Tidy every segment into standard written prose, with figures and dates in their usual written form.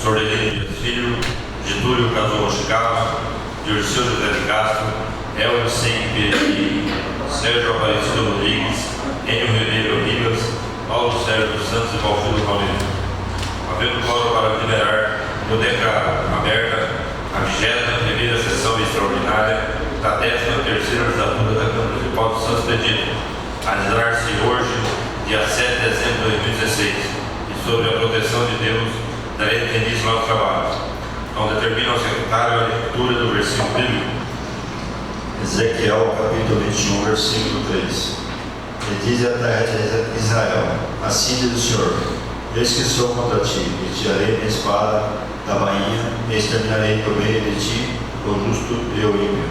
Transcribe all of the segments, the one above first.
Sordelino Dias Filho, Getúlio Casou Chicago, Dirceu José de Castro, Elvio Sempre, Sérgio Aparecido Rodrigues, Enio Ribeiro Ribas, Paulo Sérgio dos Santos e Valfildo Palmeira. Havendo quórum para liberar, biblioteca aberta, a 20ª sessão extraordinária da 13ª legislatura da Câmara Municipal de Santos Benedito, a realizar-se hoje, dia 7 de dezembro de 2016, e sobre a proteção de Deus, darei início ao trabalho. Então determina o secretário a leitura do versículo bíblico. Ezequiel, capítulo 21, versículo 3. E diz a terra de Israel: assim diz o Senhor, eis que sou contra ti, e tirarei minha espada da bainha, e exterminarei do meio de ti o justo e o ímpio.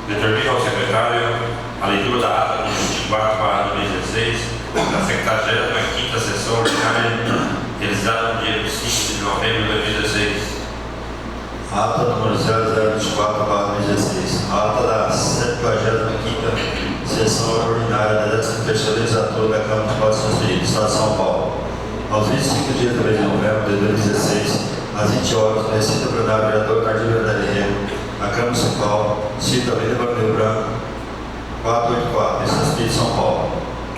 Determina ao secretário a leitura da ata de 24/2016 da 75ª sessão ordinária realizada no dia 5 de novembro de 2016. Ata número 0024/2016. Ata da 75ª sessão ordinária da 13ª legislatura da Câmara Municipal de Santos Benedito, Estado de São Paulo. Aos 25 dias do mês de novembro de 2016, às 20 horas, no recinto plenário vereador Tardio Verdade Rego, a Câmara Municipal, cita Avenida Barão Branco, 484, em Santos Benedito, São Paulo.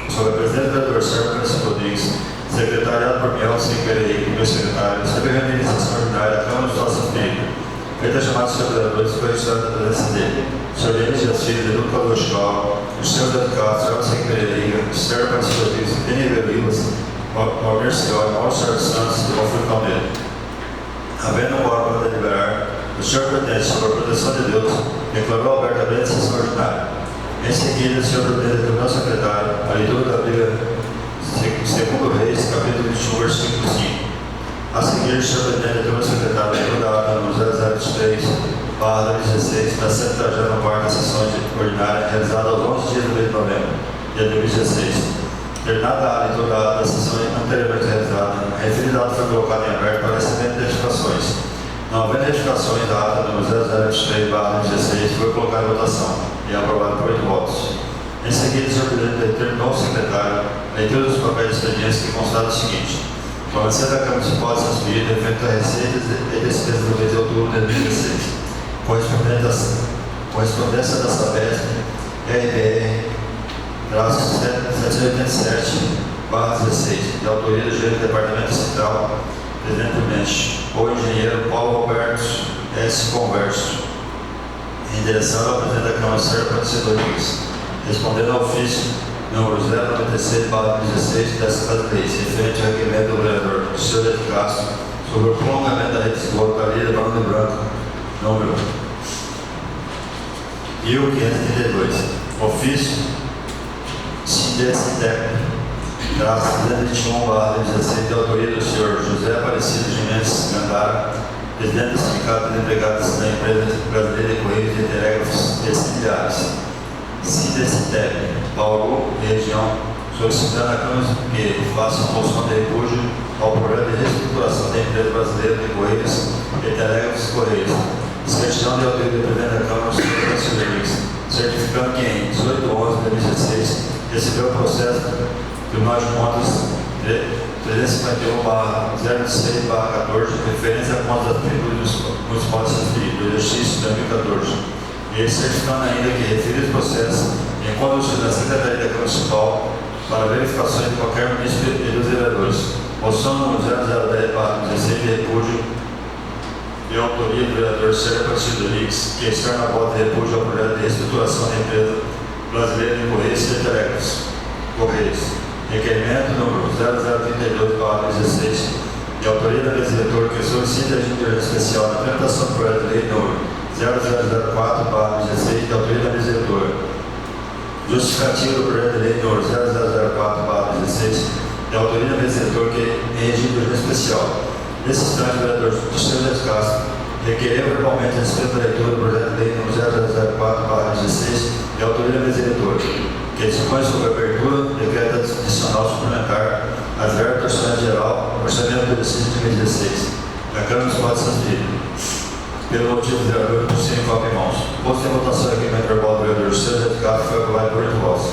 Sobre a presidente do vereador Sérgio Aparecido Rodrigues, secretariado por Miel Sem Pereira, meu secretário, sobre a realização ordinária da Câmara do Estado de Santos Benedito. Feita a chamada dos seus vereadores, foi registrada da presença dele. Sr. Denis Dias Filho, Edu Casou Chicago, o Sr. José de Castro, Miel Sem Pereira, o Sérgio Aparecido Rodrigues, Enio Ribeiro Ribas, Valmir Cioli, Mauro Sérgio Santos e Valfildo Palmeira. Havendo um órgão para deliberar, o Sr. Presidente, sobre a proteção de Deus, declarou abertamente a sessão ordinária. Em seguida, o Sr. Presidente determinou ao secretário a leitura da Bíblia segundo Reis, capítulo 21, versículo 5. A seguir, o Sr. Presidente determinou ao secretário a leitura da ata número 0023/2016 da 74ª sessão ordinária realizada aos 11 dias do mês de novembro de 2016. Terminada a leitura da ata da sessão anteriormente realizada, a referida ata foi colocada em aberto para recebimento de edificações. Não havendo edificações, da ata número 0023/2016 foi colocada em votação e aprovada por 8 votos. Em seguida, o Sr. Presidente determinou ao secretário a leitura dos papéis de expedientes que constatam o seguinte: conhecendo a Câmara Municipal de Santos Benedito, efeito a receitas e despesas do mês de outubro de 2016, correspondência da Sabesp, RBR-787/16, de autoria do gerente do Departamento Central, presidente do MENCH, ou engenheiro Paulo Roberto S. Converso, em direção ao presidente da Câmara Sérgio Aparecido Rodrigues, respondendo ao ofício número 096/16 desta leis, referente ao requerimento do vereador Sr. de Castro sobre o prolongamento da rede de esgoto da Avenida Barão Branco, número 1532. Ofício Sindecitec, 321/16, de autoria do Sr. José Aparecido Jimenez Gandara, presidente do Sindicato de Empregados da Empresa Brasileira de Correios e Telégrafos e Similares, Sindecitec, Bauru, região, solicitando a Câmara que faça uma moção de repúdio ao projeto de reestruturação da Empresa Brasileira de Correios e Telégrafos e Correios, certidão de autoria do presidente da Câmara, Sr. Francisco Rodrigues, certificando que em 18/11/2016 recebeu o processo do Tribunal de Contas 351/06/14, referência a contas da Prefeitura Municipal de Santos Benedito, do exercício de 2014, e certificando ainda que referido processo encontra-se na Secretaria da Câmara Municipal para verificações de qualquer município e dos vereadores. Moção número 0010/16 de repúdio de autoria do vereador Sérgio Aparecido Rodrigues, que externa a voto de repúdio ao projeto de reestruturação da Empresa Brasileira de Correios e Telégrafos. Requerimento número 0032/16, de autoria da mesa diretora, que solicita a agenda especial na tramitação do projeto de lei número 0004/16, de autoria da mesa diretora. Justificativa do projeto de lei número 0004/16, de autoria da mesa diretora, que é regime de regime especial. Nesse instante, o vereador do Sr. de Castro requereu verbalmente a respeito da leitura do projeto de lei número 0004/16, de autoria da mesa diretora, que dispõe sobre a abertura do decreto adicional suplementar às verbas do orçamento geral, orçamento do exercício de 2016, da Câmara Municipal de Santos Benedito, pelo motivo do vereador sem copo em mãos. Posto em votação aqui no verbal do vereador Sr. de Castro, foi aprovado por 8 votos.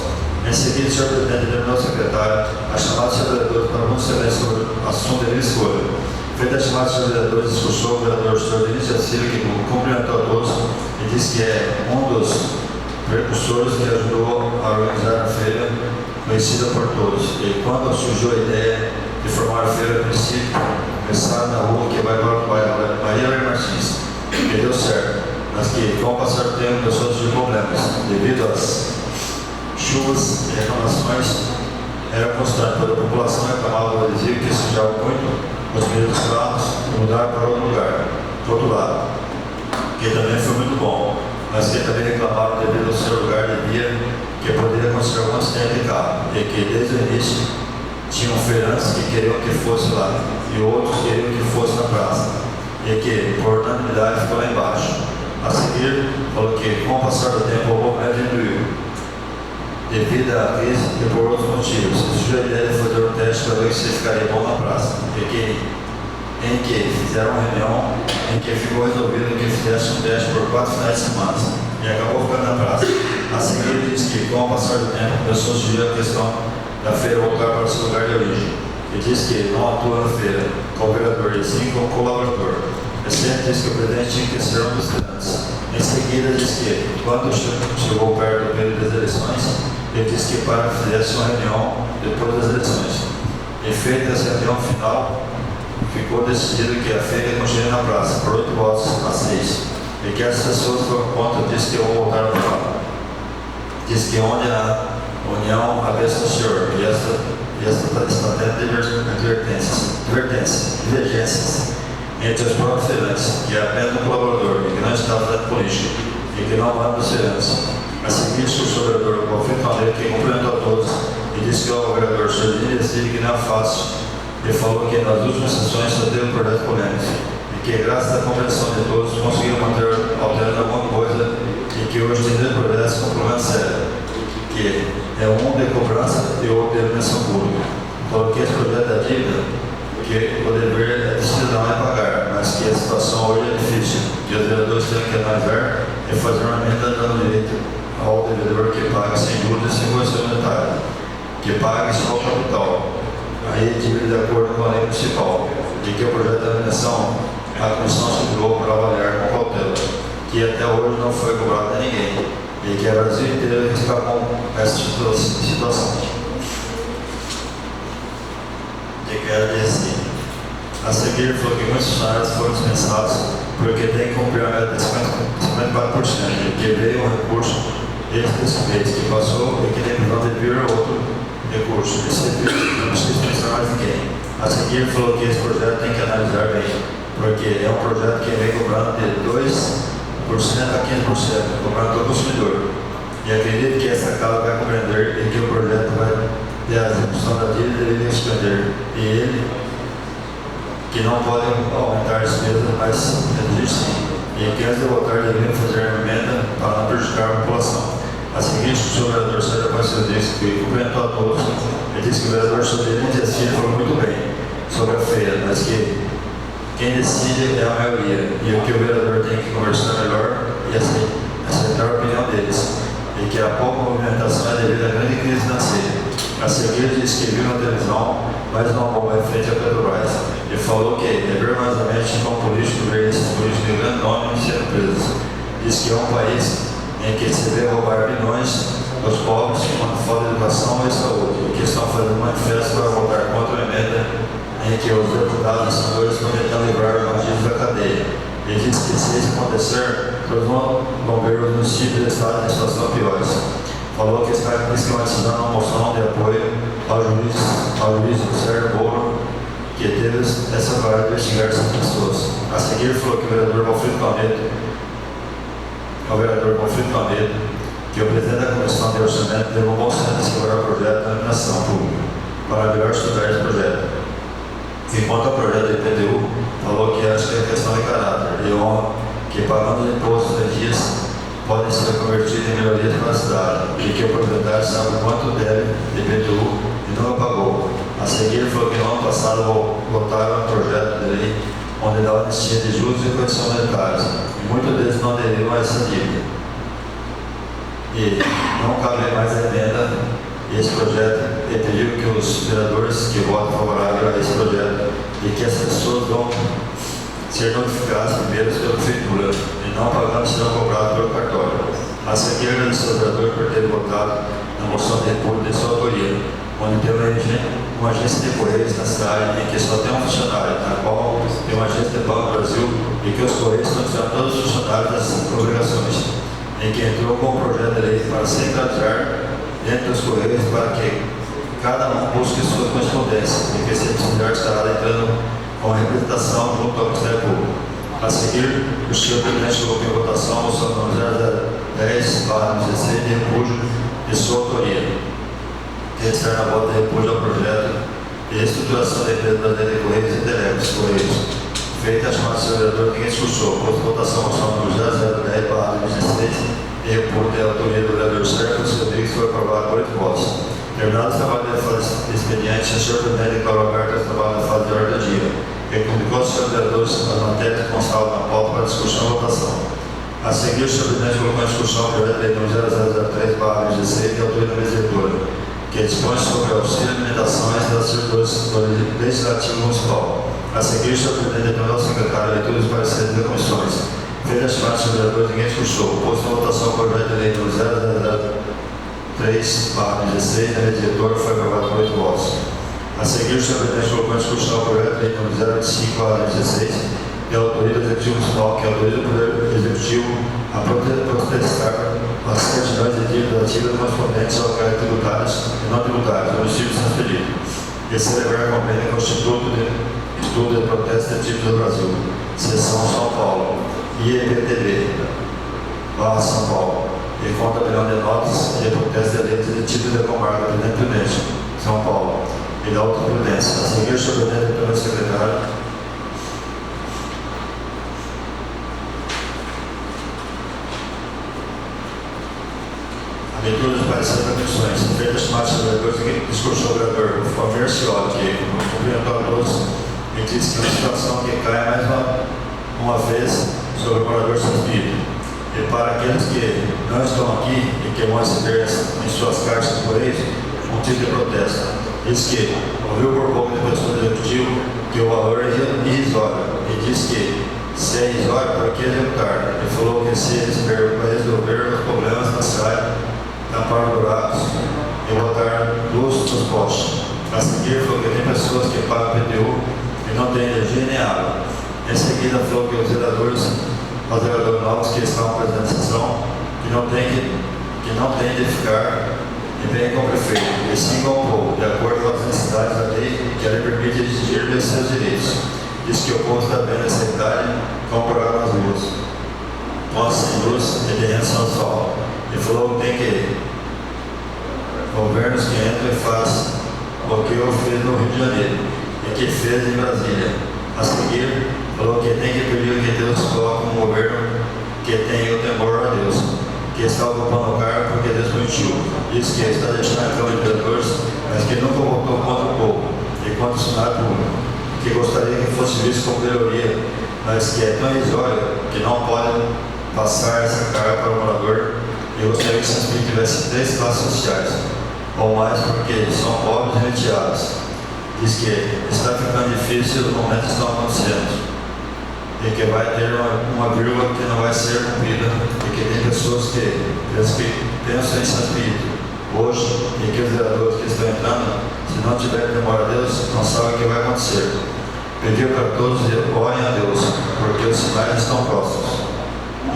Em seguida, o senhor presidente determinou ao secretário a chamada dos vereadores para pronunciar sobre o assunto de escolha. Feita a chamada dos vereadores, discursou o vereador Sr. Denis Jacira, que cumprimentou a todos e disse que é um dos precursores que ajudou a organizar a feira, conhecida por todos. E quando surgiu a ideia de formar a feira, a princípio, começaram na rua que vai agora para o bairro Maria Martins, que deu certo, mas que, com o passar do tempo, começou a surgir problemas, devido às chuvas e reclamações eram constantes, pois a população reclamava do adesivo que sujava muito os meios dos carros e mudaram para outro lugar, do outro lado, que também foi muito bom, mas que também reclamaram devido ao seu lugar de via, que poderia acontecer algum acidente de carro, e que desde o início tinham feirantes que queriam que fosse lá, e outros queriam que fosse na praça, e que, por unanimidade, ficou lá embaixo. A seguir, falou que, com o passar do tempo, o movimento diminuiu, devido à crise e por outros motivos. Surgiu a ideia de fazer um teste para ver se ficaria bom na praça, em que fizeram uma reunião em que ficou resolvido que fizesse um teste por 4 finais de semana, e acabou ficando na praça. A seguir, ele disse que, com o passar do tempo, começou a surgir a questão da feira voltar para o seu lugar de origem. Ele disse que não atua na feira como vereador, e sim como colaborador. Ele sempre disse que o presidente tinha que ser um dos tenentes. Em seguida, disse que, quando chegou perto do período das eleições, ele disse que para que fizesse uma reunião depois das eleições. E feita essa reunião final, ficou decidido que a feira continuaria na praça, por 8 votos a 6. E que as pessoas foram contra, disse que vão voltar para lá. Disse que onde há união, a bênção do Senhor. E esta está tendo divergências entre os próprios feirantes, que é apenas um colaborador e que não está fazendo política, e que não manda os feirantes. A seguir, o vereador Alfredo Caldeira, que cumprimentou a todos e disse que o vereador Sr. Denis que não é fácil, e falou que nas últimas sessões só teve um projeto polêmico, e que, graças à compreensão de todos, conseguiram manter alterando alguma coisa, e que hoje tem 2 projetos com problema sério, que é um de cobrança e outro de iluminação pública. Falou que esse projeto da dívida, que o dever é do cidadão é pagar, mas que a situação hoje é difícil, que os vereadores têm que analisar e fazer uma emenda dando direito ao devedor que pague sem juros e sem correção monetária, que pague só o capital, aí dívida de acordo com a lei municipal, e que o projeto de iluminação a comissão segurou para avaliar com cautela, que até hoje não foi cobrado a ninguém, e que a Brasil inteira está com essa situação. E quero dizer assim, a seguir falou que muitos funcionários foram dispensados porque tem que cumprir a meta de 54%, e que veio um recurso desse mês que passou e que tem previsão de vir outro recurso. Esse recurso não precisa dispensar mais ninguém. A seguir falou que esse projeto tem que analisar bem, porque é um projeto que vem cobrando de 2% a 15%, cobrando do consumidor. E acredito que essa casa vai compreender e que o projeto vai ter a execução da dívida deveria suspender. E ele, que não pode aumentar as despesas, mas reduzir sim. E que antes de votar deveriam fazer uma emenda para não prejudicar a população. A seguir, o vereador Sérgio Aparecido disse que cumprimentou a todos. Ele disse que o vereador Sérgio falou muito bem sobre a feira, mas que quem decide é a maioria, e o que o vereador tem que conversar melhor e aceitar a opinião deles, e que a pouca movimentação é devido à grande crise financeira. A seguir, disse que viu na televisão mais uma bomba em frente à Petrobras, e falou que é verdadeiramente um político ver esses políticos de grande nome sendo presos. Diz que é um país em que se vê roubar milhões dos pobres quando falta de educação e saúde, e que estão fazendo manifesto para votar contra a emenda em que os deputados e senadores estão tentando livrar os bandidos da cadeia. Ele disse que se isso acontecer, todos vão ver os municípios do estado em situação piores. Falou que está esquematizando uma moção de apoio ao juiz Sérgio Moro, que teve essa parada de investigar essas pessoas. A seguir, falou que o vereador Alfredo Caldeira, que o presidente da Comissão de Orçamento deu um bom senso de segurar o projeto da iluminação pública, para melhor estudar esse projeto. Enquanto ao projeto do IPTU, falou que acho que é questão de caráter e honra, que pagando os impostos em dias podem ser convertidos em melhorias para a cidade, e que o proprietário sabe quanto deve de IPTU e não pagou. A seguir, falou que no ano passado votaram um projeto de lei onde dá anistia de juros e correção monetárias, e muitos deles não aderiram a essa dívida. E não cabe mais a emenda esse projeto e pediu que os vereadores que votem favorável a esse projeto e que as pessoas vão ser notificadas primeiro pela prefeitura e não pagando serão cobrados pelo cartório. A seguir, agradecer ao vereador por ter votado na moção de repúdio de sua autoria, onde tem uma agência de Correios na cidade em que só tem um funcionário, na qual tem uma agência de Banco do Brasil e que os Correios estão tirando todos os funcionários das obrigações, em que entrou com um projeto de lei para centralizar dentro dos Correios para que cada um busque sua correspondência e que esse funcionário estará entrando com a representação junto ao Ministério Público. A seguir, o senhor presidente colocou em votação a moção número 010/16 de repúdio de sua autoria, que está na volta de repúdio ao projeto de reestruturação da empresa brasileira de Correios e Telecos Correios, feita a chamada do senhor vereador, ninguém discursou, posto em votação a moção número 010/16 de repúdio de autoria do vereador Sérgio Rodrigues, foi aprovado por 8 votos. Terminado o trabalho de fase de expediente, o senhor presidente declarou aberto o trabalho da fase de ordem do dia, que comunicou aos senhores vereadores as matérias que constavam na pauta para discussão e votação. A seguir, o senhor presidente colocou em discussão o projeto de lei número 0003/16 de autoria da mesa diretora, que dispõe sobre o auxílio e alimentações das servidores do Legislativo Municipal. A seguir, o senhor presidente declarou ao secretário a leitura dos pareceres das comissões. Feita a chamada dos senhores vereadores, ninguém discursou. Posto em votação o projeto de lei número 003/16 da mesa diretora, foi aprovado por 8 votos. A seguir, o senhor presidente colocou em discussão o projeto de lei número 025/16 de autoria do Executivo Municipal, que autoriza o Poder Executivo a protestar as certidões de dívida ativa correspondentes ao crédito tributários e não tributários do município transferido e celebrar a convênio com o Instituto de Estudo de Protesto de Títulos do Brasil, Seção São Paulo, IEPTB, São Paulo, e conta milhão de notas de protesto de letras de título da comarca Presidente Prudente, São Paulo, e da Alta Prudência. A seguir, o senhor presidente pelo secretário. Leitura dos pareceres das comissões. Feita a chamada dos vereadores, que discursou o vereador Almir Cioli, que cumprimentou a todos e disse que é uma situação que cai mais uma vez sobre o morador Sanspito. E para aqueles que não estão aqui e que vão receber em suas caixas por aí um tipo de protesto, diz que ouviu por pouco depois do executivo que o valor é irrisório e diz que se é irrisório, para que executar? Ele falou que se eles para resolver os problemas na cidade, tampar buracos e botar luz nos postes. A seguir, falou que tem pessoas que pagam PTU e não têm energia nem água. Em seguida, falou que os vereadores novos que estão presentes na sessão, que não tem de ficar e bem com o prefeito, e sim com o povo, de acordo com as necessidades da lei, que a lei permite exigir de seus direitos. Diz que o povo está bem nessa idade, com buraco nas ruas, postes sem luz e terrenos sem asfalto. Ele falou que tem que governos que entram e fazem o que eu fiz no Rio de Janeiro e que fez em Brasília. A seguir, falou que tem que pedir que Deus coloque um governo que tenha o temor a Deus, que está ocupando o cargo porque Deus permitiu. Diz que está deixando a Câmara de Vereadores, mas que nunca votou contra o povo e contra o funcionário público, que gostaria que fosse visto como melhoria, mas que é tão irrisório que não pode passar essa carga para o morador. Eu gostaria que Sanspito tivesse 3 classes sociais, ou mais, porque são pobres e retirados. Diz que está ficando difícil, os momentos estão acontecendo, e que vai ter uma vírgula que não vai ser cumprida, e que tem pessoas que pensam em Sanspito hoje, e que os vereadores que estão entrando, se não tiverem temor a Deus, não sabem o que vai acontecer. Pediu para todos orem a Deus, porque os sinais estão próximos.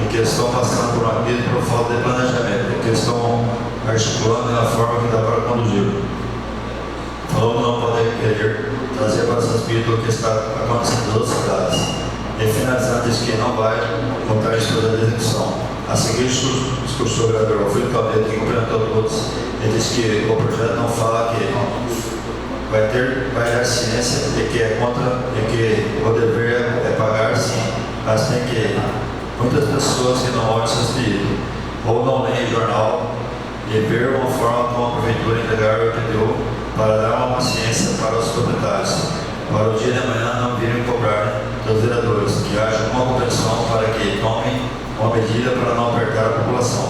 E que estão passando por uma crise por falta de planejamento, e que estão articulando da forma que dá para conduzir. Falou que não podem querer trazer para Sanspito o que está acontecendo nas outras cidades. E finalizando, diz que não vai votar em sua execução. A seguir, discursou o vereador Alfredo Caldeira, que cumprimentou todos, e disse que o projeto não fala que vai dar ciência de que é contra, de que o dever é pagar sim, mas tem que muitas pessoas que não olham seus pedidos, ou não leem jornal, e ver uma forma como a prefeitura entregar o IPTU para dar uma paciência para os proprietários, para o dia de amanhã não virem cobrar dos vereadores, que haja uma compreensão para que tomem uma medida para não apertar a população.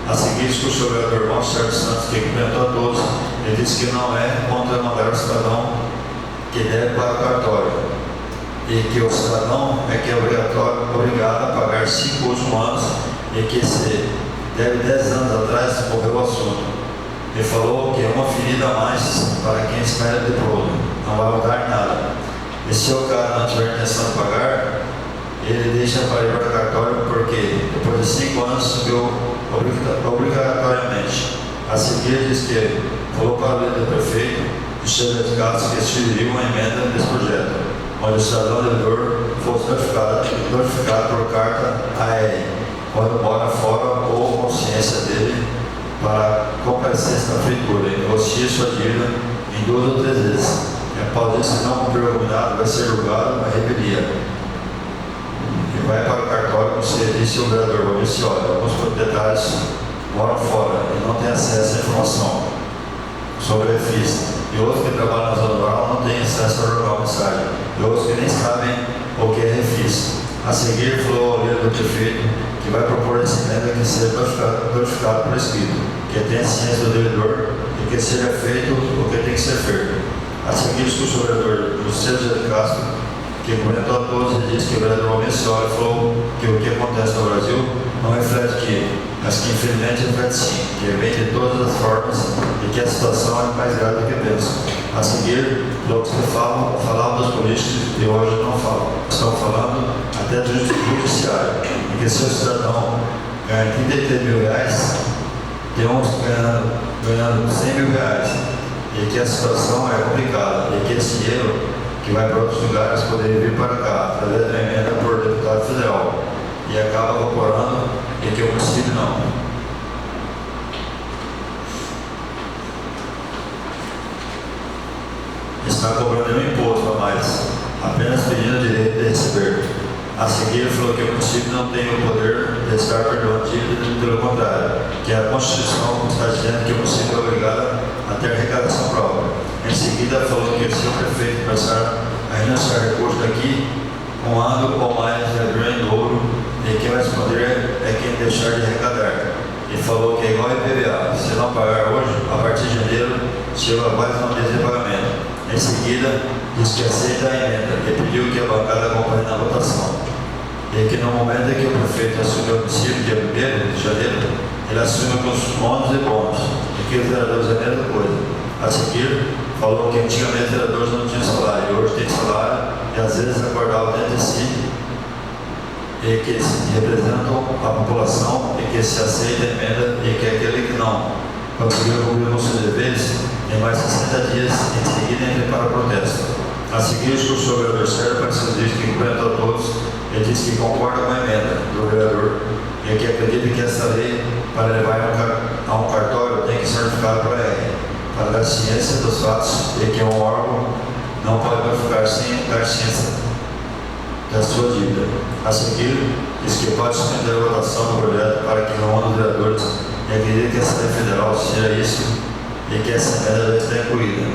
A seguir, discursou o vereador Sérgio Santos, que cumprimentou a todos ele disse que não é contra mandar o cidadão que deve para o cartório, e que o cidadão é que é obrigado a pagar 5 últimos anos, e que se deve 10 anos atrás morreu o assunto. Ele falou que é uma ferida a mais para quem espera leproso, não vai mudar nada. E se o cara não tiver intenção de pagar, ele deixa para ir para o cartório, porque depois de 5 anos subiu obrigatoriamente. A seguir diz que falou para o líder do prefeito de Xavier de Castro que exigiria uma emenda desse projeto, onde o cidadão devedor fosse notificado por carta AR, quando mora fora ou consciência dele, para comparecer na prefeitura e negociar sua dívida em 2 ou 3 vezes. E após isso, se não cumprir o combinado, vai ser julgado a revelia. E vai para o cartório, como se disse o vereador, vou ver se olha, alguns proprietários moram fora e não têm acesso à informação sobre a refis. E outros que trabalham na zona rural não têm acesso a jornal mensagem. E outros que nem sabem o que é refis. A seguir, falou ao líder do prefeito que vai propor essa emenda que seja notificado por escrito, que tenha ciência do devedor e que seja feito o que tem que ser feito. A seguir, discutiu o vereador José de Castro, que comentou a todos e disse que o vereador Almeida falou que o que acontece no Brasil não reflete aqui, mas que infelizmente reflete sim, que vem de todas as formas e que a situação é mais grave do que pensa. A seguir, falou que falavam dos políticos e hoje não falam. Estão falando até do judiciário, e que se o cidadão ganha 33 mil reais, tem uns ganhando 100 mil reais, e que a situação é complicada, e que esse dinheiro que vai para outros lugares poderia vir para cá, através da emenda por deputado federal, e acaba evaporando, e que o município não. Está cobrando um imposto a mais, apenas pedindo o direito de receber. A seguir, ele falou que o município não tem o poder de estar perdoando dívida, pelo contrário, que a Constituição está dizendo que o município é obrigado a ter arrecadação própria. Em seguida, falou que se o prefeito começar a renunciar recursos daqui, um ano ou mais de em dobro, e quem vai responder é quem deixar de arrecadar. E falou que é igual ao IPVA, se não pagar hoje, a partir de janeiro, chega a quase 1 mês de pagamento. Em seguida, disse que aceita a emenda e pediu que a bancada acompanhe na votação. E que no momento em que o prefeito assumiu o município, dia 1º de janeiro, ele assume com os ônus e bônus, e que os vereadores é a mesma coisa. A seguir, falou que antigamente os vereadores não tinham salário, e hoje tem salário, e às vezes acordavam dentro de si, e que representam a população, e que se aceita a emenda, e que aquele que não conseguiu cumprir os seus deveres, em mais 60 dias, em seguida entre para o protesto. A seguir, discursou o vereador Sérgio Aparecido que cumprimentou a todos e disse que concorda com a emenda do vereador e que acredita que essa lei, para levar a um cartório, tem que ser notificada para ele, para dar ciência dos fatos e que um órgão não pode ficar sem dar ciência da sua dívida. A seguir, disse que pode suspender a votação do projeto para que reúna os vereadores e acredita que essa lei federal seja isso e que essa emenda deve estar incluída.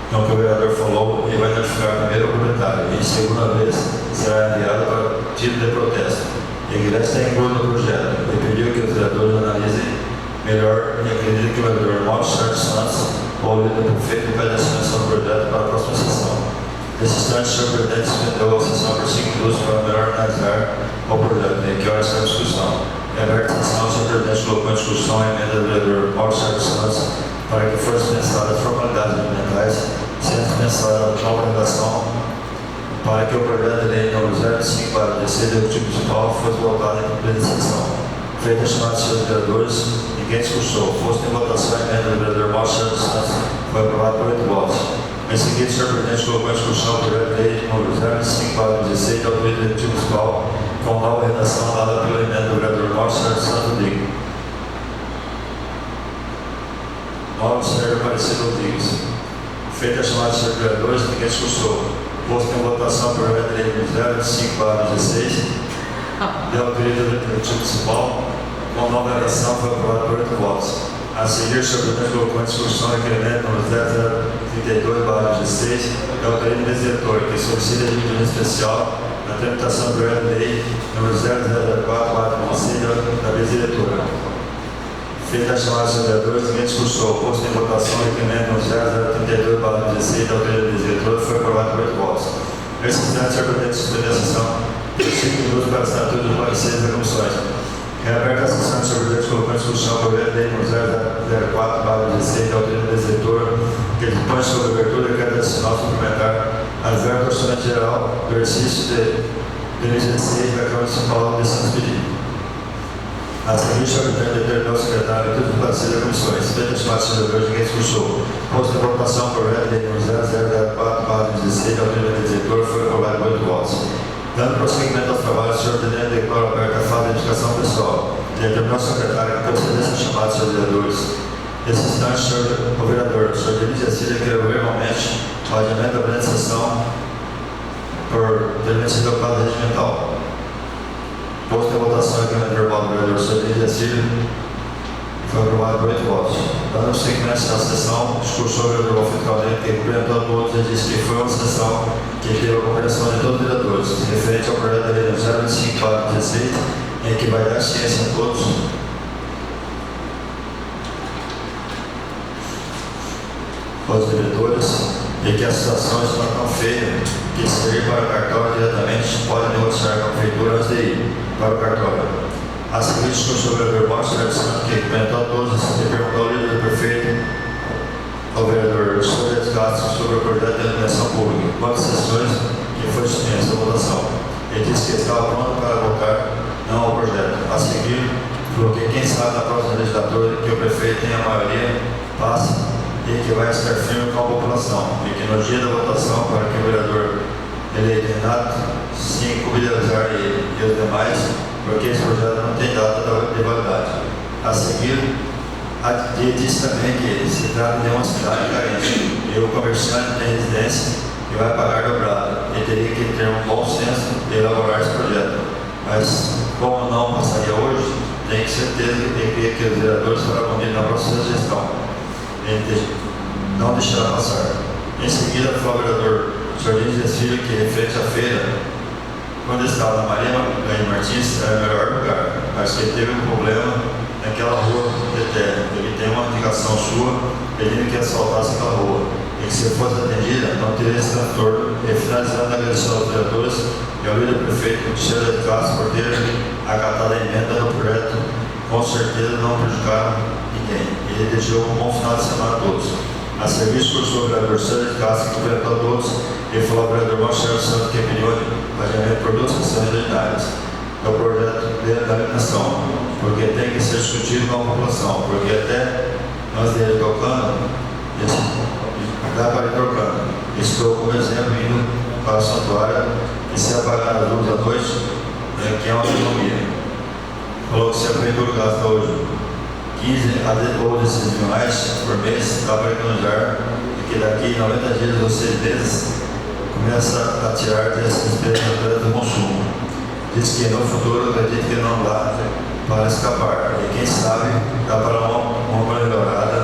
Então, o que o vereador falou, ele vai notificar primeiro o proprietário e, segunda vez, será enviado para título de protesto. E que deve estar incluído no projeto. Ele pediu que os vereadores analisem melhor e acredita que o vereador Mauro Sérgio Santos ou o líder do prefeito pede a assinação do projeto para a próxima sessão. Nesse instante, o senhor presidente suspendeu a sessão por 5 minutos para melhor analisar o projeto e que horas está a discussão. É aberta a sessão, o senhor presidente colocou em discussão a emenda do vereador Mauro Sérgio Santos para que fosse dispensada as formalidades ambientais, sendo dispensada a nova redação, para que o projeto de lei número 05/16 do Executivo Municipal fosse votado em plena sessão. Feita a chamada de seus vereadores, ninguém discursou. Posto em votação a emenda do vereador Mauro Sérgio Santos, foi aprovado por 8 votos. Em seguida, o senhor presidente colocou em discussão o projeto de lei número 05/16 do Executivo Municipal, com nova redação dada pela emenda do vereador Mauro Sérgio Santos Rodrigues. Mauro Sérgio Aparecido Rodrigues. Feita a chamada de seus vereadores, ninguém discursou. Posto em votação o projeto de lei número 05/16 de autoria do Executivo Municipal, com nova redação, foi aprovado por 8 votos. A seguir, o senhor presidente colocou em discussão o requerimento número 0032/16 de autoria do diretor, que solicita a dividida especial na tramitação do projeto de lei número 0004/16 da mesa diretora. Feita a chamada dos vereadores, ninguém discursou. Posto em votação, requerimento no 0032/16 da autoridade do diretor foi aprovado por 8 votos. Nesse instante, o senhor presidente suspender a sessão por 5 minutos para a assinatura dos pareceres das comissões. Reaberta a sessão, o senhor presidente colocou em discussão o projeto de lei no 004/16 da autoridade do diretor, que dispõe sobre a abertura do decreto adicional suplementar a verba do orçamento geral do exercício de 2016 da Câmara de São Paulo de Santos Pedido. A seguir, o senhor presidente determinou o secretário de tudo para ser das comissões. Feita a chamada dos senadores, ninguém discursou. Posto em votação, o projeto de lei no 0004/16 da autoridade do diretor foi aprovado por 8 votos. Dando prosseguimento aos trabalhos, o senhor presidente declara aberta a fase de identificação pessoal. Determinou o secretário que procedesse a chamada dos seus vereadores. Nesse instante, o vereador, o senhor Denis Cecília, queira verbalmente o adiamento da presente sessão por ter vencido o prazo regimental. Posto em votação aqui no verbal do vereador, o senhor Denis Cecília, foi aprovado por 8 votos. Dando seguimento à sessão, discursou o vereador Alfredo Caldeira, que cumprimentou a todos e disse que foi uma sessão que teve a cooperação de todos os vereadores, referente ao projeto da lei 025/16, em que vai dar ciência a todos os vereadores de que a situação está tão feia que se ir para o cartório diretamente pode negociar com a prefeitura antes de ir para o cartório. A seguir, discursou o vereador Márcio Santos, que cumprimentou a todos e perguntou ao líder do prefeito, ao vereador Soares Castro, sobre o projeto de iluminação pública. Quantas sessões que foi suspensa a votação. Ele disse que estava pronto para votar não ao projeto. A seguir, falou que quem sabe na próxima legislatura que o prefeito tenha a maioria, passe e que vai estar firme com a população. E que no dia da votação, para que o vereador eleito Renato se incubilizar ele e os demais, porque esse projeto não tem data de validade. A seguir, ele disse também que se trata de uma cidade carente e o comerciante tem residência e vai pagar dobrado. Ele teria que ter um bom senso de elaborar esse projeto. Mas, como não passaria hoje, tem certeza que os vereadores farão comigo na próxima gestão. Ele não deixará passar. Em seguida, foi o vereador Sr. Desfile, que referente à feira, quando estava na Maria Martins, era o melhor lugar, mas que teve um problema naquela rua de terra. Ele tem uma indicação sua pedindo que assaltasse aquela rua. E que se fosse atendida, não teria esse transtorno. E finalizando, agradecer aos vereadores e ao líder prefeito Michel de Castro por ter acatado a emenda no projeto. Com certeza não prejudicaram ninguém. Ele desejou um bom final de semana a todos. A serviço, cursou o vereador Sérgio de Castro, que cumprimentou a todos, e falou ao vereador Marcelo Santos, que pediu adiamento por 2 sessões ordinárias do projeto de alimentação, porque tem que ser discutido com a população, porque até nós dele tocando, dá para ir trocando. Estou como exemplo indo para o santuário, e se apagar as luzes à noite, que é uma economia. Falou que se a prefeitura gasta hoje 15 a 16 mil reais por mês, dá para economizar, e que daqui 90 dias ou 6 meses começa a tirar dessas despesas do consumo. Diz que no futuro acredito que não dá para escapar, e quem sabe dá para uma melhorada.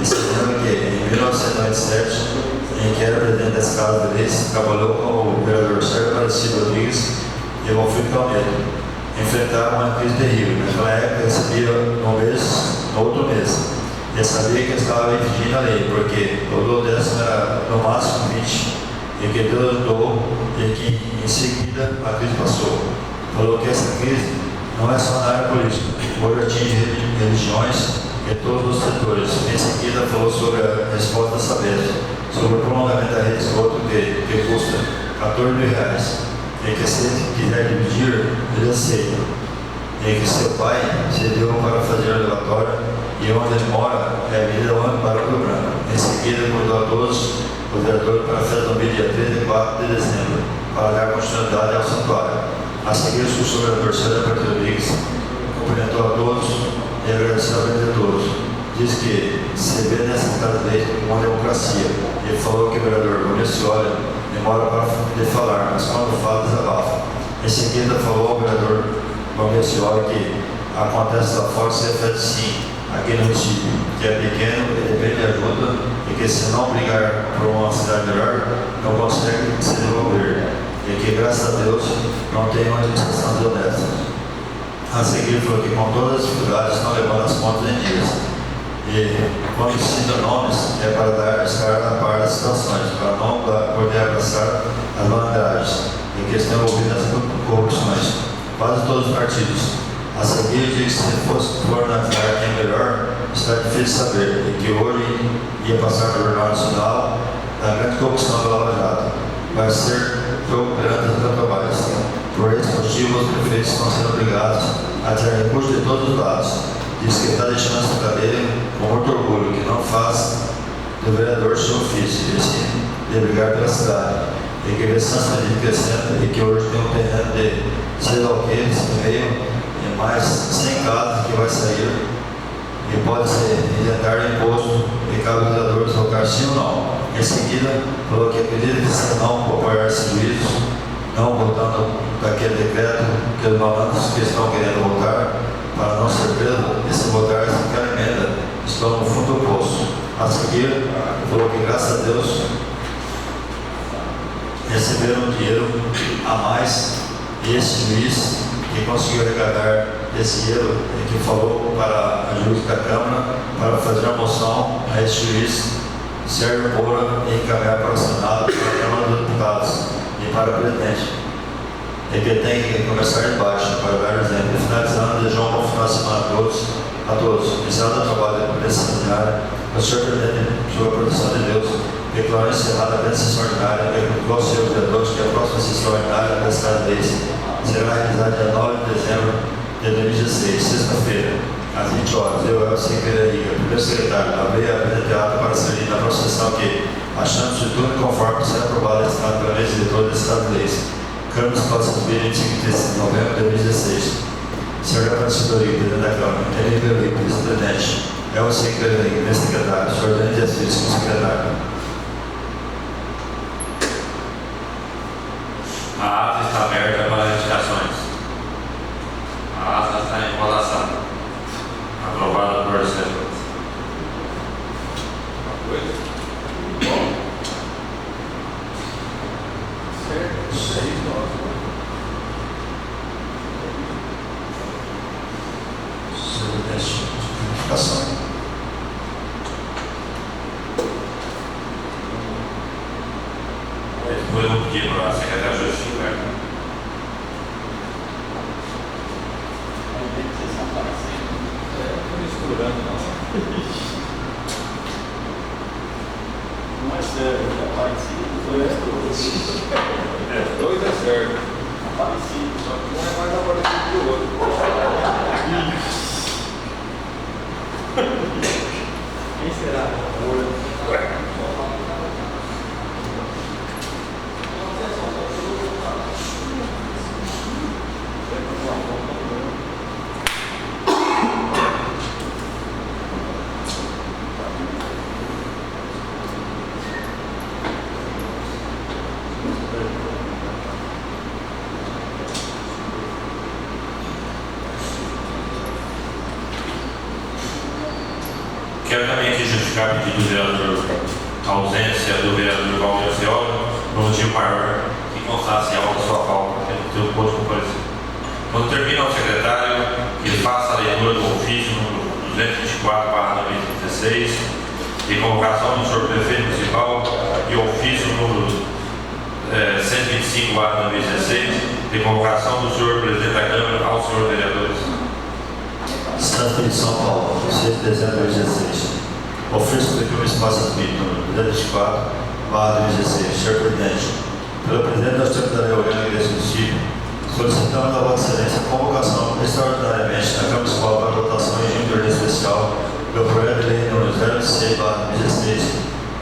Ensinando que em 1997, em que era presidente dessa Casa de Leis, trabalhou com o vereador Sérgio Aparecido Rodrigues e o Alfredo Caldeira. Enfrentaram uma crise terrível. Naquela época recebia no outro mês. Eu sabia que eu estava infringindo a lei, porque o décimo era no máximo 20, e que Deus ajudou, e que em seguida a crise passou. Falou que essa crise não é só na área política, hoje atinge religiões e todos os setores. Em seguida falou sobre a resposta da Sabesp, sobre o prolongamento da rede de esgoto que custa 14 mil reais. E que se ele quiser dividir, ele aceita. E que seu pai cedeu para fazer o relatório, e onde ele mora é a Avenida para o Rio Branco. Em seguida, convidou a todos os vereadores para a festa do dia 13 e 4 de dezembro, para dar continuidade ao santuário. A seguir, o vereador Sérgio Aparecido Rodrigues cumprimentou a todos e agradeceu a presença de todos. Diz que se vê nessa Casa de Leis uma democracia. Ele falou que o vereador Maurício olha, demora para falar, mas quando fala, desabafa. Em seguida, falou ao vereador Maurício que acontece lá fora, se reflete sim, aqui no município, que é pequeno, ele depende de ajuda, e que se não brigar por uma cidade melhor, não consegue se desenvolver. E que, graças a Deus, não tem uma administração desonesta. A seguir, falou que com todas as dificuldades estão levando as contas em dias. E quando cita nomes, é para estar na par das situações, para não poder abraçar as malandragens em que estão envolvidas as corrupções. Quase todos os partidos. A seguir, diz que se for analisar quem é melhor, está difícil saber, e que hoje ia passar no Jornal Nacional da grande corrupção da Lava Jato. Vai ser jogo grande das Petrobras. Por esse motivo, os prefeitos estão sendo obrigados a tirar recursos de todos os lados. Diz que está deixando essa cadeia com muito orgulho, que não faz do vereador seu ofício, e sim de brigar pela cidade. E que vê Santa Maria crescendo e que hoje tem um terreno de sei lá o que, no meio, e mais 100 casas que vai sair e pode ser isentar de imposto e cabe os vereadores votar sim ou não. Em seguida, falou que acredita que se não apoiar esse juízo, não votando daquele decreto que os malandros que estão querendo votar, para não ser preso, e se votar aquela emenda, estão no fundo do poço. A seguir, falou que graças a Deus receberam dinheiro a mais, e esse juiz que conseguiu arrecadar esse dinheiro e que falou para a juiz da Câmara para fazer a moção a esse juiz Sérgio Moura e encaminhar para o Senado, para a Câmara dos Deputados e para o presidente. E que tem que começar de baixo, para dar exemplo. E finalizando, desejo um bom final de semana a todos. Iniciado o trabalho da Polícia Seminária, o senhor presidente, sob a proteção de Deus, declarou encerrada a grande sessão ordinária e comunicou aos senhores vereadores que a próxima sessão ordinária da Cidade de Leis será realizada dia 9 de dezembro de 2016, sexta-feira, às 20 horas. Eu, Elcio Pereira, primeiro secretário, abri a mesa de teatro para servir na próxima sessão que, achando-se tudo conforme será aprovado e assinado pela mesa diretora da Cidade de Leis. Câmara Municipal de São 25 de novembro de 2016. Senhor Aparecidoria, presidente da Câmara, Henrique Pereira, vice-presidente, Elcio Pereira, primeiro secretário, senhor Dani Dias Filho, secretário. A ata está aberta para indicações. A ata está em votação. Aprovada por Assembleia. Depois eu vou pedir para a secretária de Justiça. Não é sério, é parecido. Dois é certo. É parecido, só que um é mais aparecido que o outro. Quem será? Quero também aqui justificar o pedido do vereador, a ausência do vereador Valdir Cioli, no motivo maior que constasse em alta sua falta, que ele pôde comparecer. Quando termina o secretário, que ele faça a leitura do ofício número 224/2016, de convocação do senhor prefeito municipal, e o ofício número 125/2016, de convocação do senhor presidente da Câmara aos senhores vereadores. Estado de São Paulo, 6 de dezembro de 2016. Ofício do Espaço número 224/2016. Senhor Presidente, pelo Presidente da Secretaria Orgânica desse município, solicitamos a Vossa Excelência a convocação extraordinariamente na Câmara Municipal para votação em regime de ordem especial do projeto de lei número 016/2016,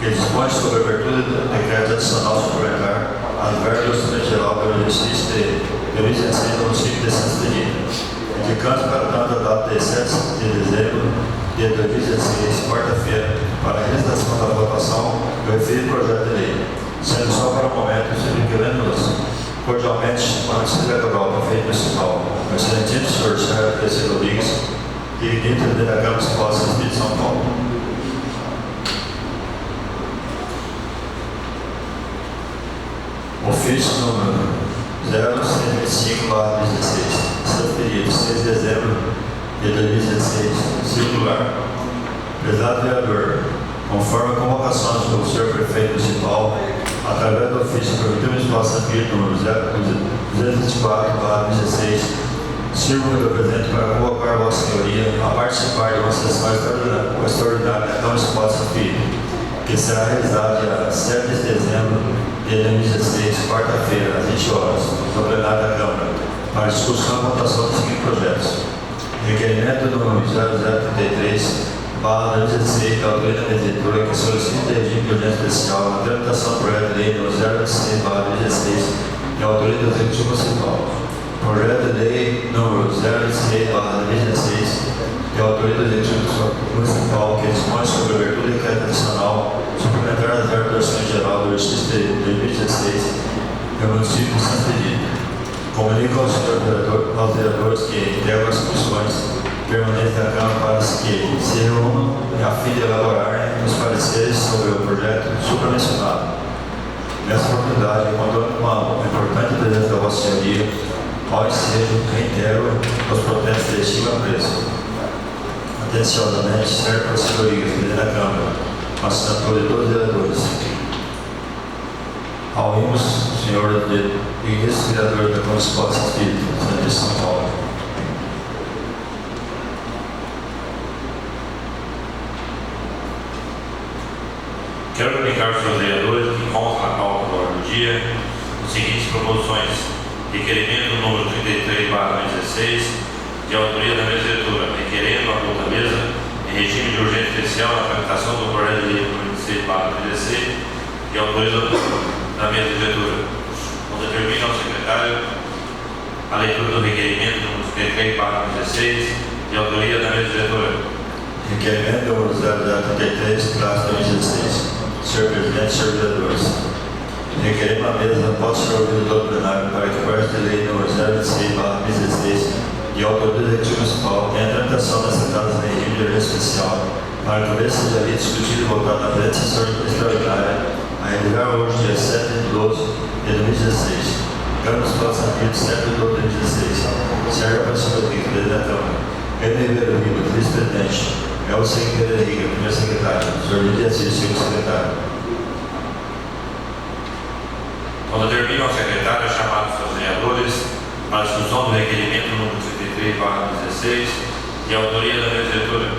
que dispõe sobre a abertura do decreto adicional suplementar às verbas do orçamento geral pelo exercício de 2016 no município de Santa Maria, indicando para tanto a data de 7 de dezembro de 2016, quarta-feira, para a realização da votação do referido projeto de lei, sendo só para o momento subscrevendo-nos cordialmente para o Distrito Eleitoral, prefeito municipal, o excelentíssimo senhor Sérgio P. Rodrigues, diretor da Câmara Municipal de São Paulo. Ofício número 055/2016. transferidos. 6 de dezembro de 2016. Circular. Prezado vereador, conforme a convocação do senhor prefeito municipal, através do ofício Prefeitura Municipal de Santo número 224/16, sirvo-me do presente para convocar Vossa Senhoria a participar de uma sessão extraordinária da Câmara Municipal de Santo, que será realizada dia 7 de dezembro de 2016, quarta-feira, às 20 horas, no plenário da Câmara, para discussão e votação dos seguintes projetos. Requerimento número 0033/2016 da autoria da Prefeitura, que solicita regime de urgência especial na tramitação do projeto de lei número 026/2016 da autoria do Executivo Municipal. Projeto de lei número 026/2016 da autoria do Executivo Municipal, que dispõe sobre a abertura de decreto adicional suplementar das verbas do Orçamento Geral do exercício de 2016 do município de Santo Benito. Comunico aos vereadores que integram as comissões permanentes da Câmara para que se reúnam a fim de elaborarem os pareceres sobre o projeto supramencionado. Nessa oportunidade, contando com uma importante presença da Vossa Senhoria, ao ensejo, reitero os protestos de estima e apreço. Atenciosamente, Sérgio Francisco Rodrigues, presidente da Câmara, com assinatura de todos os vereadores. Ao IMOS, senhor ex-vereador da Câmara Municipal de Santo de São Paulo. Quero comunicar aos senhores vereadores que constam na pauta do ordem do dia as seguintes proposições. Requerimento número 33/2016, de autoria da mesa diretora, requerendo a outra mesa, em regime de urgência especial, na tramitação do projeto de lei número 26/2016, de autoria da mesa diretora. Então, determina ao secretário a leitura do requerimento número 33/2016, de autoria da mesa diretora. Requerimento número 0033/2016. Senhor Presidente, senhores vereadores, requeremos a mesa após ser ouvido todo o plenário para que o projeto de lei número 026/2016 de autoria do Executivo Municipal tenha a tramitação dessa casa em regime de urgência especial para que o mesmo seja ali discutido e votado na presente sessão extraordinária a realizar hoje, dia 7 de 12 de 2016. Câmara Municipal de Santo Benito, 7 de 12 de 2016. Sérgio Francisco Rodrigues, presidente da Câmara. René Ribeiro Riba, vice-presidente. Elcio Pereira Riga, primeiro secretário. Senhor Lidia Assis, segundo secretário. Quando termina o secretário, é chamado os seus vereadores para a discussão do requerimento número 33/16, de autoria da mesa diretora.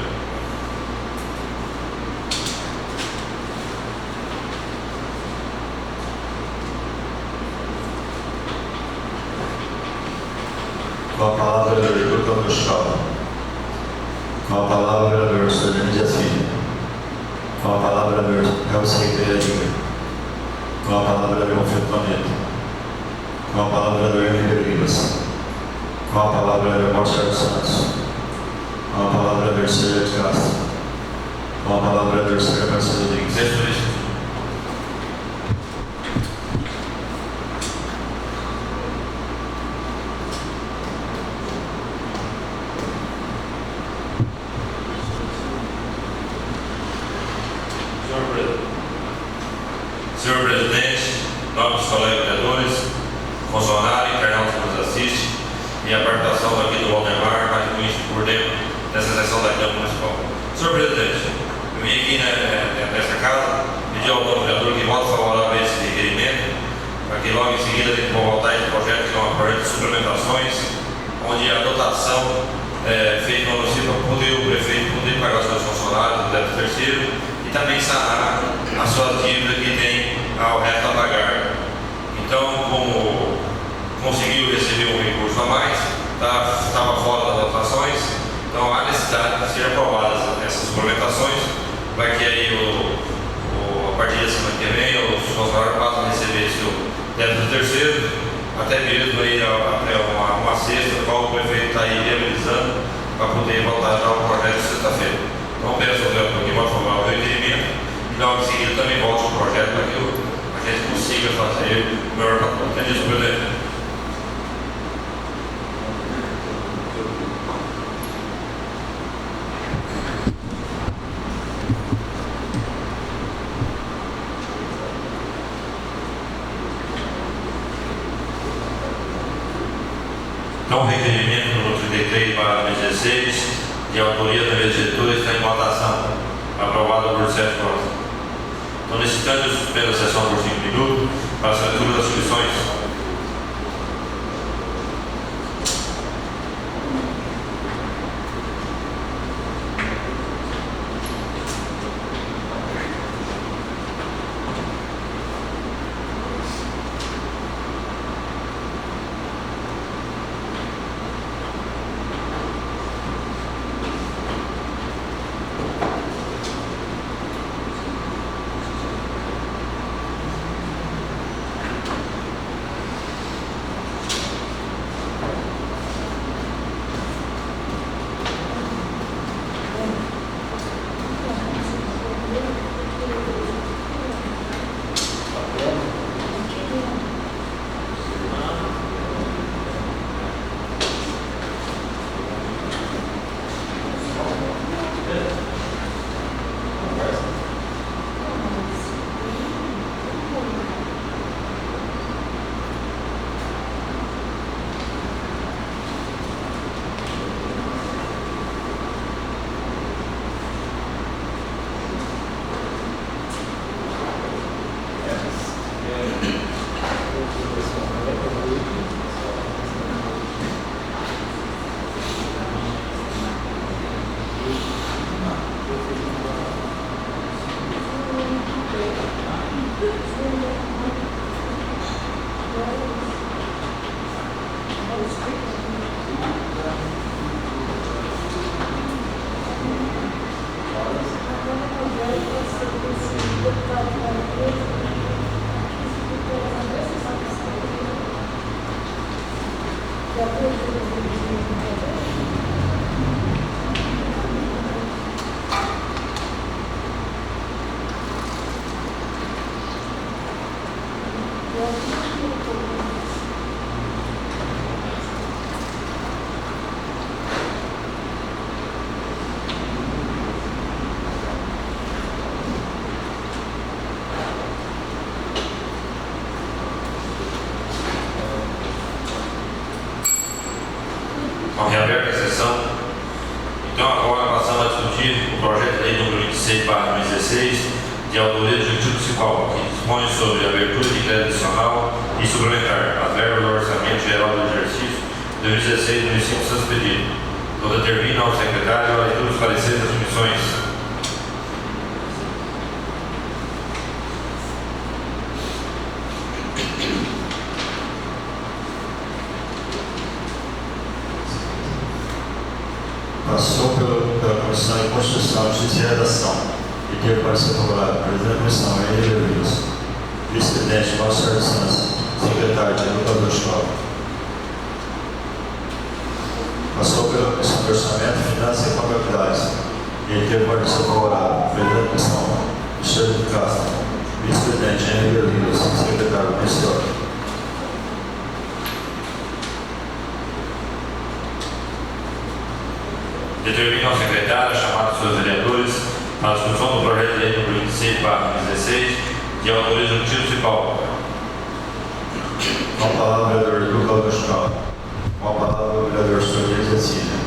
Com a palavra, vereador Dr. Chau. Com a palavra, vereador Sérgio Dias Filho. Com a palavra, vereador Elcio Pereira Riga. Com a palavra, vereador Felipe Neto. Com a palavra, vereador Ribeiro Ribas. Com a palavra, vereador Marcelo Santos. Com a palavra, vereador Sérgio de Castro. Com a palavra, vereador Sérgio Francisco Rodrigues. Senhor Presidente, nobres colegas vereadores, funcionário, internauta que nos assiste e a participação aqui do Valdemar, mais conhecido por dentro dessa sessão da Câmara Municipal. Senhor Presidente, eu vim aqui nessa casa pedir ao novo vereador que vote favorável a esse requerimento, para que logo em seguida a gente possa votar esse projeto, que é um projeto de suplementações, onde a dotação feita no município para poder o prefeito poder pagar os seus funcionários, o 13º, e também sanar as suas dívidas que tem ao resto a pagar. Então, como conseguiu receber um recurso a mais, estava fora das dotações, então há necessidade de ser aprovadas essas suplementações, para que aí a partir da semana que vem os funcionários passam a receber seu 13º, até mesmo aí uma sexta, qual o prefeito está aí viabilizando para poder voltar já ao projeto de sexta-feira. Então peço ao vereador que vote favorável ao requerimento e logo em seguida também volte o projeto para que a gente consiga fazer o melhor para todos. Entendi, senhor presidente? Então, o requerimento número 33/2016, de autoria da mesa diretora, está em votação. Aprovado por 7 votos. Então, nesse instante, eu suspendo a sessão por 5 minutos para a assinatura das submissões. Então, reaberta a sessão. Então, agora passamos a discutir o projeto de lei número 26/2016, de autoria do Executivo Municipal, que dispõe sobre a abertura de crédito adicional e suplementar as verbas do Orçamento Geral do Exercício 2016 do município de Santo Expedito. Então, determina ao secretário a leitura dos pareceres das comissões. Passou pela Comissão de Constituição, Justiça e Redação e teve parecer favorável. Presidente da Comissão, Henrique Rios. Vice-presidente, Márcio Sérgio Santos. Secretário, Lucas Duchal. Passou pela Comissão de Orçamento, Finanças e Contabilidade e teve parecer favorável. Presidente da Comissão, Michel de Castro. Vice-presidente, Henrique Rios. Secretário, Ministério. Determina ao secretário a chamada dos seus vereadores para a discussão do projeto de lei número 26/2016, de autoria do Executivo Municipal. Com a palavra, o vereador Lucas Duchal. Com a palavra, o vereador Sordes Cecília.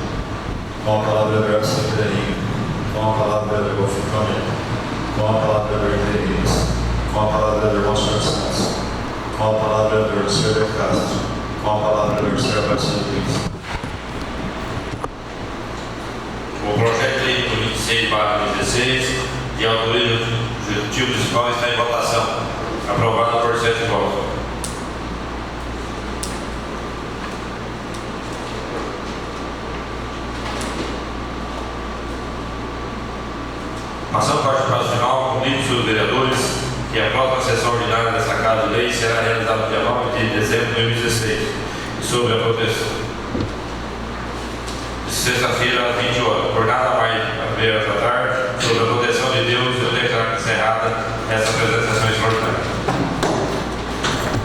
Com a palavra, o vereador Secretaria. Com a palavra, o vereador Golfo Camelo. Com a palavra, o vereador Henrique Rios. Com a palavra, o vereador Márcio Santos. Com a palavra, o vereador Sérgio Castro. Com a palavra, o vereador Sérgio Luiz. O projeto de lei número 26/2016, de autoria do Executivo Municipal, está em votação. Aprovado por 7 votos. Passando para o prazo final, comunico seus vereadores que a próxima sessão ordinária dessa Casa de Lei será realizada no dia 9 de dezembro de 2016, e sobre a proteção. Sexta-feira, às 20 horas.